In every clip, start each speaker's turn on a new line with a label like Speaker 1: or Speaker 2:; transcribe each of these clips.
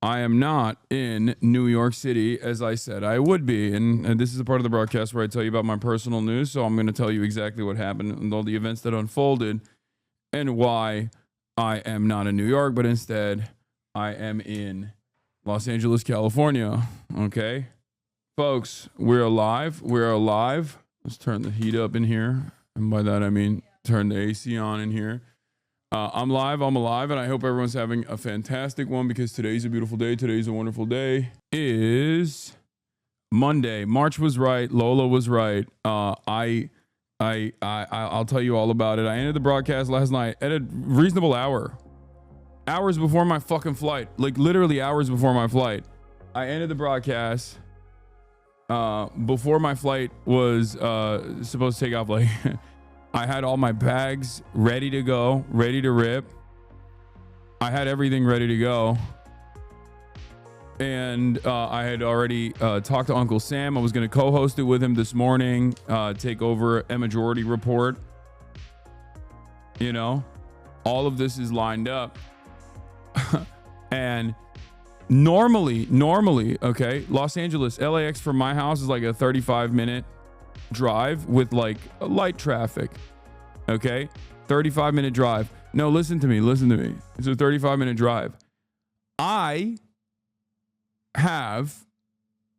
Speaker 1: I am not in New York City as I said I would be. And this is a part of the broadcast where I tell you about my personal news. So I'm going to tell you exactly what happened and all the events that unfolded and why I am not in New York, but instead I am in Los Angeles, California. Okay, folks, we're alive. We're alive. Let's turn the heat up in here. And by that, I mean turn the AC on in here. I'm live, I'm alive, and I hope everyone's having a fantastic one because today's a beautiful day. Today's a wonderful day. Is Monday. March was right. Lola was right. I'll tell you all about it. I ended the broadcast last night at a reasonable hour. Hours before my fucking flight. Like literally hours before my flight. I ended the broadcast before my flight was supposed to take off. Like I had all my bags ready to go, ready to rip. I had everything ready to go. And I had already talked to Uncle Sam. I was going to co-host it with him this morning, take over a majority report. You know, all of this is lined up. And normally, okay, Los Angeles, LAX from my house is like a 35-minute drive with like light traffic. Okay, 35-minute drive. No, listen to me. It's a 35-minute drive. I have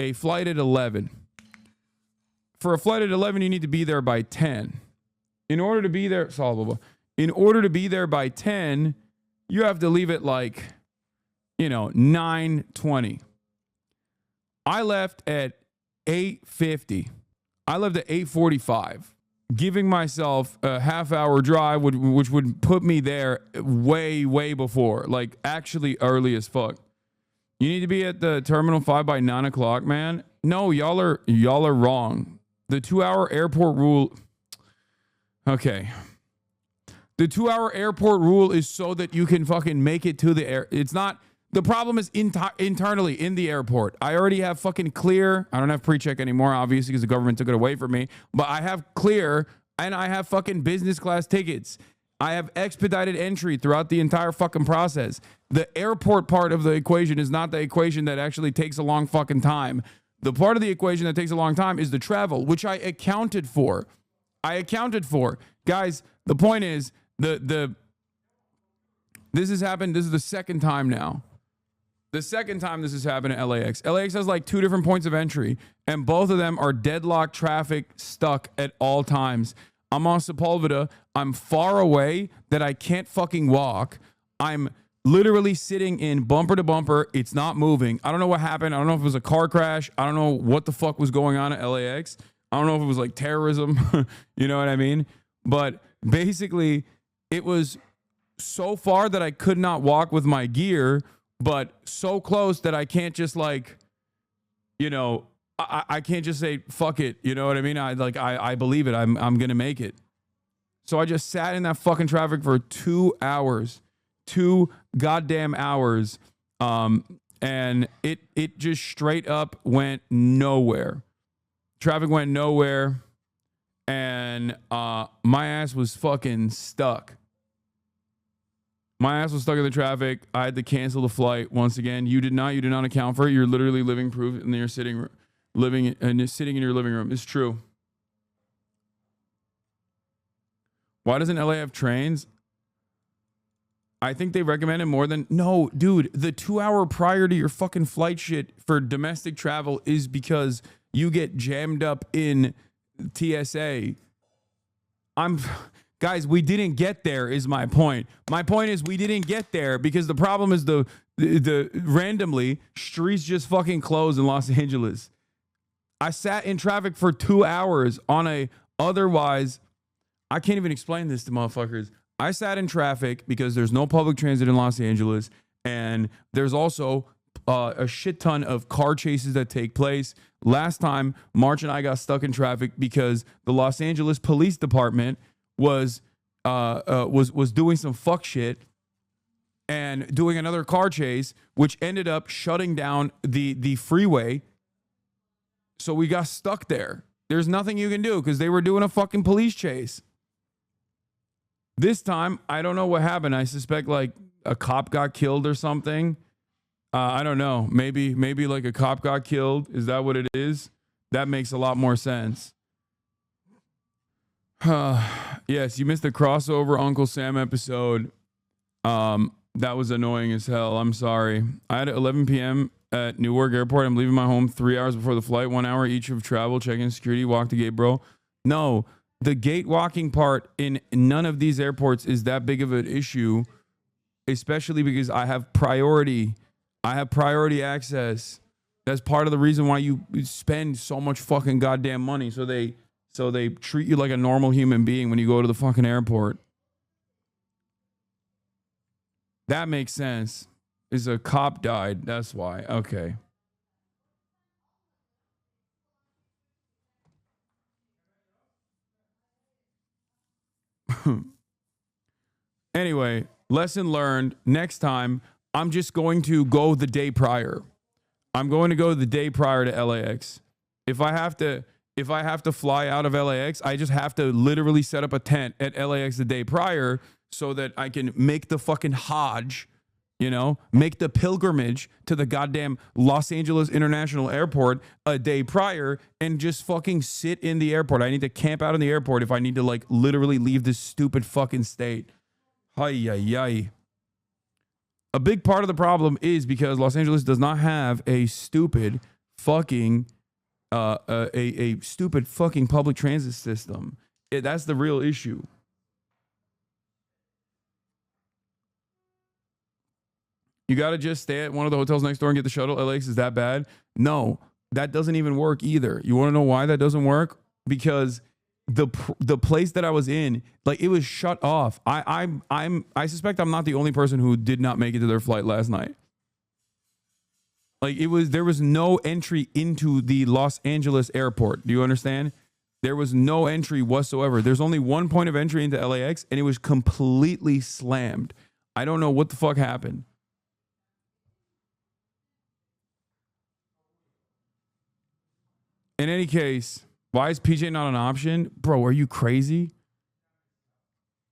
Speaker 1: a flight at 11. For a flight at 11, you need to be there by 10. In order to be there, in order to be there by 10, you have to leave at like, 9:20. I left at 8:50. I left at 8:45, giving myself a half-hour drive, which would put me there way before, like actually early as fuck. You need to be at the Terminal 5 by 9 o'clock, man. No, y'all are wrong. The 2-hour airport rule. Okay. The 2-hour airport rule is so that you can fucking make it to the air. It's not. The problem is internally in the airport. I already have fucking clear. I don't have pre-check anymore, obviously, because the government took it away from me. But I have clear and I have fucking business class tickets. I have expedited entry throughout the entire fucking process. The airport part of the equation is not the equation that actually takes a long fucking time. The part of the equation that takes a long time is the travel, which I accounted for. Guys, the point is, this has happened. This is the second time now. The second time this has happened at LAX. LAX has like 2 different points of entry, and both of them are deadlocked traffic stuck at all times. I'm on Sepulveda. I'm far away that I can't fucking walk. I'm literally sitting in bumper to bumper. It's not moving. I don't know what happened. I don't know if it was a car crash. I don't know what the fuck was going on at LAX. I don't know if it was like terrorism. You know what I mean? But basically, it was so far that I could not walk with my gear, but so close that I can't just like, I can't just say, fuck it. You know what I mean? I believe it. I'm going to make it. So I just sat in that fucking traffic for 2 hours, 2 goddamn hours. And it just straight up went nowhere. Traffic went nowhere. And my ass was fucking stuck. My ass was stuck in the traffic. I had to cancel the flight once again. You did not account for it. You're literally living proof in your sitting in your living room. It's true. Why doesn't LA have trains? I think they recommend it more than... No, dude, the 2 hour prior to your fucking flight shit for domestic travel is because you get jammed up in TSA. Guys, we didn't get there is my point. My point is we didn't get there because the problem is the randomly streets just fucking closed in Los Angeles. I sat in traffic for 2 hours on a otherwise, I can't even explain this to motherfuckers. I sat in traffic because there's no public transit in Los Angeles, and there's also a shit ton of car chases that take place. Last time, March and I got stuck in traffic because the Los Angeles Police Department was doing some fuck shit and doing another car chase, which ended up shutting down the freeway. So we got stuck there. There's nothing you can do because they were doing a fucking police chase. This time, I don't know what happened. I suspect like a cop got killed or something. I don't know. Maybe like a cop got killed. Is that what it is? That makes a lot more sense. Yes, you missed the crossover Uncle Sam episode. That was annoying as hell. I'm sorry. I had at 11 p.m. at Newark Airport. I'm leaving my home 3 hours before the flight. 1 hour each of travel, check-in, security, walk the gate, bro. No, the gate walking part in none of these airports is that big of an issue, especially because I have priority. I have priority access. That's part of the reason why you spend so much fucking goddamn money. So they treat you like a normal human being when you go to the fucking airport. That makes sense. Is a cop died. That's why. Okay. Anyway, lesson learned. Next time, I'm just going to go the day prior. I'm going to go the day prior to LAX. If I have to fly out of LAX, I just have to literally set up a tent at LAX the day prior so that I can make the fucking Hajj, make the pilgrimage to the goddamn Los Angeles International Airport a day prior and just fucking sit in the airport. I need to camp out in the airport if I need to like literally leave this stupid fucking state. Ay. A big part of the problem is because Los Angeles does not have a stupid fucking a stupid fucking public transit system. That's the real issue. You got to just stay at one of the hotels next door and get the shuttle. LAX is that bad? No, that doesn't even work either. You want to know why that doesn't work? Because the place that I was in, like, it was shut off. I suspect I'm not the only person who did not make it to their flight last night. Like, there was no entry into the Los Angeles airport. Do you understand? There was no entry whatsoever. There's only one point of entry into LAX, and it was completely slammed. I don't know what the fuck happened. In any case, why is PJ not an option? Bro, are you crazy?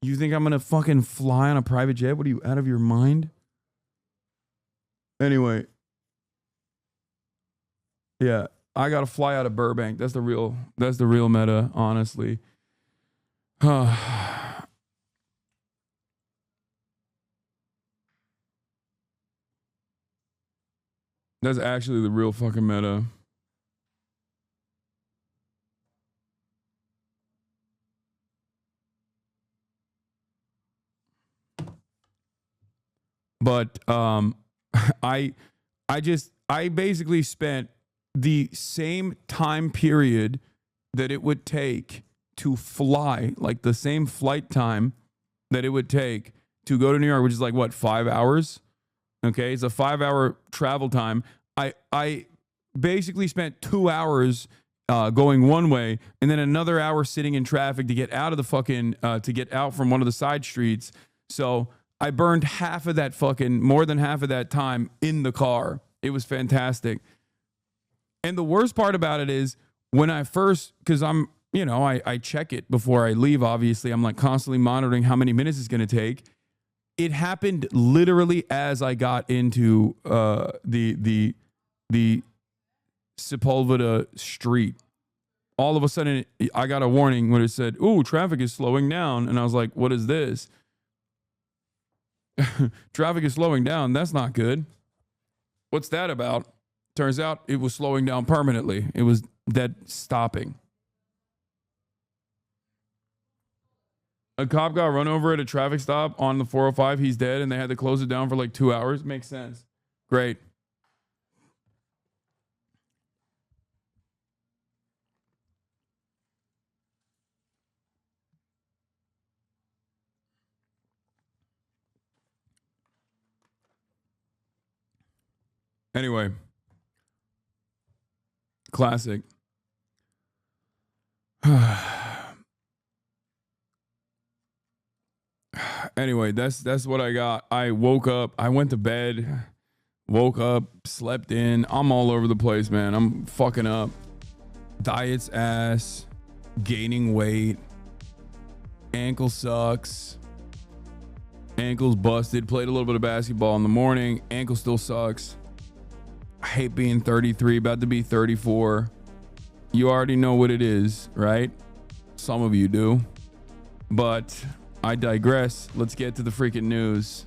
Speaker 1: You think I'm going to fucking fly on a private jet? What are you, out of your mind? Anyway. Yeah, I got to fly out of Burbank. That's the real meta, honestly. That's actually the real fucking meta. But I basically spent the same time period that it would take to fly, like the same flight time that it would take to go to New York, which is like what, 5 hours? Okay, it's a 5-hour travel time. I basically spent 2 hours going one way and then another hour sitting in traffic to get out of the fucking to get out from one of the side streets. So I burned more than half of that time in the car. It was fantastic. And the worst part about it is when I first, because I'm, I check it before I leave, obviously. I'm like constantly monitoring how many minutes it's going to take. It happened literally as I got into the Sepulveda street. All of a sudden, I got a warning when it said, "Ooh, traffic is slowing down." And I was like, what is this? Traffic is slowing down. That's not good. What's that about? Turns out it was slowing down permanently. It was dead stopping. A cop got run over at a traffic stop on the 405. He's dead, and they had to close it down for like 2 hours. Makes sense. Great. Anyway. Classic. Anyway, that's what I got. I woke up. I went to bed. Woke up. Slept in. I'm all over the place, man. I'm fucking up. Diet's ass. Gaining weight. Ankle sucks. Ankle's busted. Played a little bit of basketball in the morning. Ankle still sucks. hate being 33, about to be 34. You already know what it is, right? Some of you do. But I digress. Let's get to the freaking news.